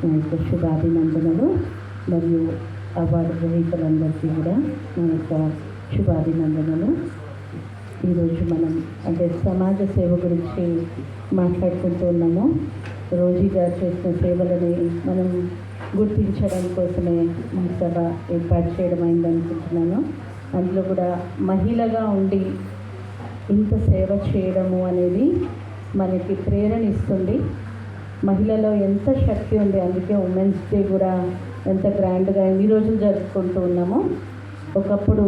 నా యొక్క శుభాభినందనలు. మరియు అవార్డు గ్రహీతలందరికీ కూడా నా యొక్క శుభాభినందనలు. ఈరోజు మనం అంటే సమాజ సేవ గురించి మాట్లాడుకుంటూ ఉన్నాము. రోజీ గారు చేసిన సేవలని మనం గుర్తించడం కోసమే ఈ సభ ఏర్పాటు చేయడం అయిందనుకుంటున్నాను. అందులో కూడా మహిళగా ఉండి ఇంత సేవ చేయడము అనేది మనకి ప్రేరణ ఇస్తుంది. మహిళలో ఎంత శక్తి ఉంది, అందుకే ఉమెన్స్ డే కూడా ఎంత గ్రాండ్గా ఎన్ని రోజులు జరుపుకుంటూ ఉన్నాము. ఒకప్పుడు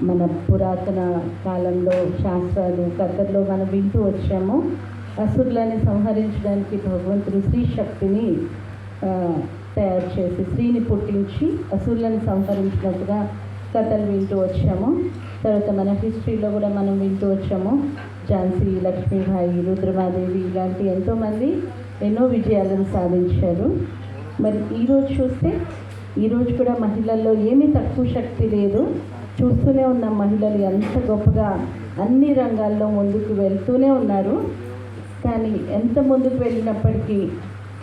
మన పురాతన కాలంలో శాస్త్రాలు కథల్లో మనం వింటూ వచ్చాము. అసురులని సంహరించడానికి భగవంతుడు స్త్రీ శక్తిని తయారు చేసి స్త్రీని పుట్టించి అసురులను సంహరించినట్టుగా కథలు వింటూ వచ్చాము. తర్వాత మన హిస్టరీలో కూడా మనం వింటూ వచ్చాము. ఝాన్సీ లక్ష్మీబాయి, రుద్రమాదేవి ఇలాంటి ఎంతోమంది ఎన్నో విజయాలను సాధించారు. మరి ఈరోజు చూస్తే ఈరోజు కూడా మహిళల్లో ఏమీ తక్కువ శక్తి లేదు. చూస్తూనే ఉన్న మహిళలు ఎంత గొప్పగా అన్ని రంగాల్లో ముందుకు వెళ్తూనే ఉన్నారు. కానీ ఎంత ముందుకు వెళ్ళినప్పటికీ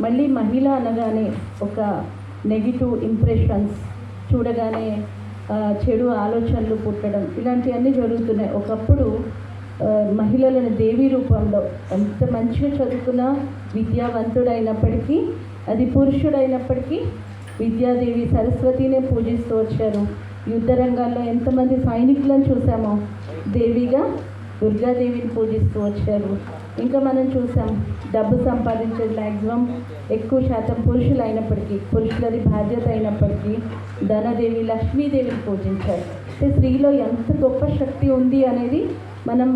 మళ్ళీ మహిళ అనగానే ఒక నెగిటివ్ ఇంప్రెషన్స్ చూడగానే చెడు ఆలోచనలు పుట్టడం ఇలాంటివన్నీ జరుగుతున్నాయి. ఒకప్పుడు మహిళలను దేవి రూపంలో ఎంత మంచిగా చదువుకున్న విద్యావంతుడైనప్పటికీ, అది పురుషుడైనప్పటికీ విద్యాదేవి సరస్వతినే పూజిస్తూ వచ్చారు. యుద్ధ రంగాల్లో ఎంతమంది సైనికులను చూసామో దేవిగా దుర్గాదేవిని పూజిస్తూ వచ్చారు. ఇంకా మనం చూసాం డబ్బు సంపాదించేది మ్యాక్సిమం ఎక్కువ శాతం పురుషులు అయినప్పటికీ, పురుషులది బాధ్యత అయినప్పటికీ ధనదేవి లక్ష్మీదేవిని పూజించారు. అంటే స్త్రీలో ఎంత గొప్ప శక్తి ఉంది అనేది మనం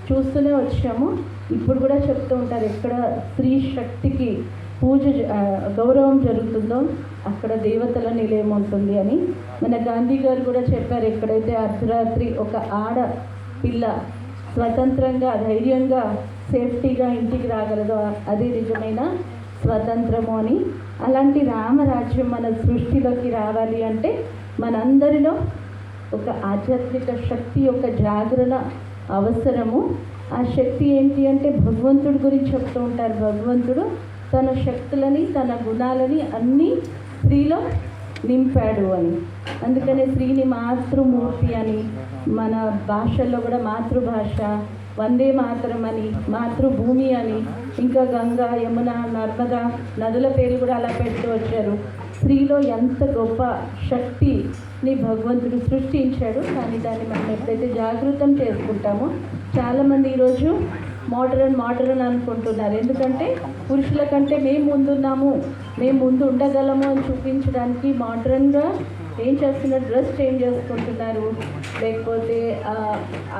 చూస్తూనే వచ్చాము. ఇప్పుడు కూడా చెప్తూ ఉంటారు, ఎక్కడ స్త్రీ శక్తికి పూజ గౌరవం జరుగుతుందో అక్కడ దేవతల నిలయం ఉంటుంది అని. మన గాంధీ గారు కూడా చెప్పారు, ఎక్కడైతే అర్ధరాత్రి ఒక ఆడ పిల్ల స్వతంత్రంగా ధైర్యంగా సేఫ్టీగా ఇంటికి రాగలదో అదే నిజమైన స్వతంత్రము అని. అలాంటి రామరాజ్యం మన సృష్టిలోకి రావాలి అంటే మనందరిలో ఒక ఆధ్యాత్మిక శక్తి యొక్క జాగరణ అవసరము. ఆ శక్తి ఏంటి అంటే భగవంతుడి గురించి చెప్తూ ఉంటారు. భగవంతుడు తన శక్తులని తన గుణాలని అన్నీ స్త్రీలో నింపాడు అని. అందుకనే స్త్రీని మాతృమూర్తి అని, మన భాషల్లో కూడా మాతృభాష, వందే మాతరం అని, మాతృభూమి అని, ఇంకా గంగా, యమున, నర్మద నదుల పేరు కూడా అలా పెడుతూ వచ్చారు. స్త్రీలో ఎంత గొప్ప శక్తిని భగవంతుడు సృష్టించాడు. కానీ దాన్ని మనం ఎప్పుడైతే జాగృతం చేసుకుంటామో, చాలామంది ఈరోజు మోడర్న్ అనుకుంటున్నారు. ఎందుకంటే పురుషుల కంటే మేము ముందున్నాము, మేము ముందు ఉండగలము అని చూపించడానికి మోడర్న్గా ఏం చేస్తున్నారు, డ్రెస్ చేంజ్ చేసుకుంటున్నారు, లేకపోతే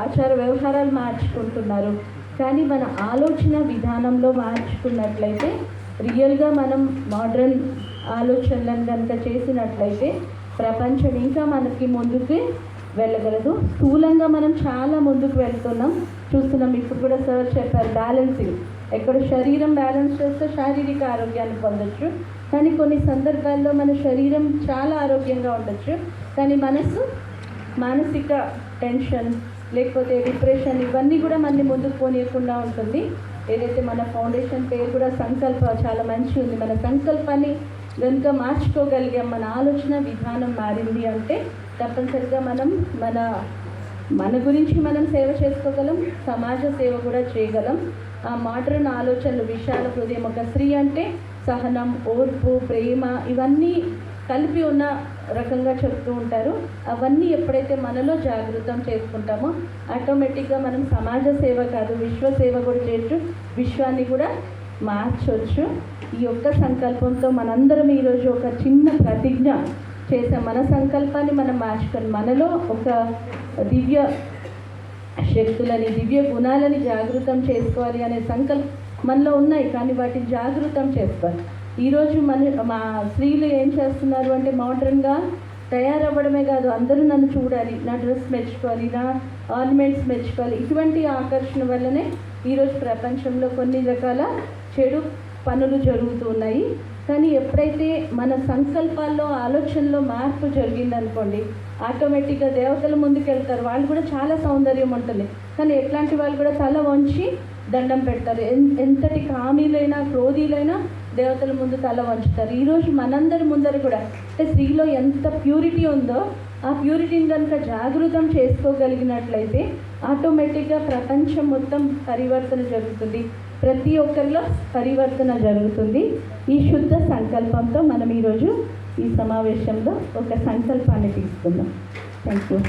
ఆచార వ్యవహారాలు మార్చుకుంటున్నారు. కానీ మన ఆలోచన విధానంలో మార్చుకున్నట్లయితే, రియల్గా మనం మోడర్న్ ఆలోచనలను కనుక చేసినట్లయితే ప్రపంచం ఇంకా మనకి ముందుకు వెళ్ళగలదు. స్థూలంగా మనం చాలా ముందుకు వెళ్తున్నాం, చూస్తున్నాం. ఇప్పుడు కూడా సార్ చెప్పారు బ్యాలెన్సింగ్. ఎక్కడ శరీరం బ్యాలెన్స్ చేస్తే శారీరక ఆరోగ్యాన్ని పొందొచ్చు. కానీ కొన్ని సందర్భాల్లో మన శరీరం చాలా ఆరోగ్యంగా ఉండొచ్చు, కానీ మానసిక టెన్షన్ లేకపోతే డిప్రెషన్ ఇవన్నీ కూడా మనని ముందుకు పోనీయకుండా ఉంటుంది. ఏదైతే మన ఫౌండేషన్ పేరు కూడా సంకల్ప చాలా మంచి ఉంది. మన సంకల్పాన్ని కనుక మార్చుకోగలిగాం, మన ఆలోచన విధానం మారింది అంటే తప్పనిసరిగా మనం మన గురించి మనం సేవ చేసుకోగలం, సమాజ సేవ కూడా చేయగలం. ఆ మోడర్న్ ఆలోచనలు, విశాల హృదయం, ఒక స్త్రీ అంటే సహనం, ఓర్పు, ప్రేమ ఇవన్నీ కలిపి ఉన్న రకంగా చెప్తూ ఉంటారు. అవన్నీ ఎప్పుడైతే మనలో జాగృతం చేసుకుంటామో ఆటోమేటిక్గా మనం సమాజ సేవ కాదు విశ్వ సేవ కూడా చేయొచ్చు, విశ్వాన్ని కూడా మార్చవచ్చు. ఈ యొక్క సంకల్పంతో మనందరం ఈరోజు ఒక చిన్న ప్రతిజ్ఞ చేసాం. మన సంకల్పాన్ని మనం మార్చుకొని మనలో ఒక దివ్య శక్తులని, దివ్య గుణాలని జాగృతం చేసుకోవాలి అనే సంకల్పం మనలో ఉన్నాయి. కానీ వాటిని జాగృతం చేసుకోవాలి. ఈరోజు మా స్త్రీలు ఏం చేస్తున్నారు అంటే మోడర్న్గా తయారవ్వడమే కాదు, అందరూ నన్ను చూడాలి, నా డ్రెస్ మెచ్చుకోవాలి, నా ఆర్నమెంట్స్ మెచ్చుకోవాలి. ఇటువంటి ఆకర్షణ వల్లనే ఈరోజు ప్రపంచంలో కొన్ని రకాల చెడు పనులు జరుగుతూ ఉన్నాయి. కానీ ఎప్పుడైతే మన సంకల్పాల్లో ఆలోచనలో మార్పు జరిగిందనుకోండి, ఆటోమేటిక్గా దేవతల ముందుకు వెళ్తారు. వాళ్ళు కూడా చాలా సౌందర్యం ఉంటుంది, కానీ ఎట్లాంటి వాళ్ళు కూడా తల వంచి దండం పెడతారు. ఎంతటి కామీలైనా క్రోధీలైనా దేవతల ముందు తల వంచుతారు. ఈరోజు మనందరి ముందర కూడా అంటే స్త్రీలో ఎంత ప్యూరిటీ ఉందో ఆ ప్యూరిటీని కనుక జాగృతం చేసుకోగలిగినట్లయితే ఆటోమేటిక్గా ప్రపంచం మొత్తం పరివర్తన జరుగుతుంది, ప్రతి ఒక్కరిలో పరివర్తన జరుగుతుంది. ఈ శుద్ధ సంకల్పంతో మనం ఈరోజు ఈ సమావేశంలో ఒక సంకల్పాన్ని తీసుకుందాం. Thank you.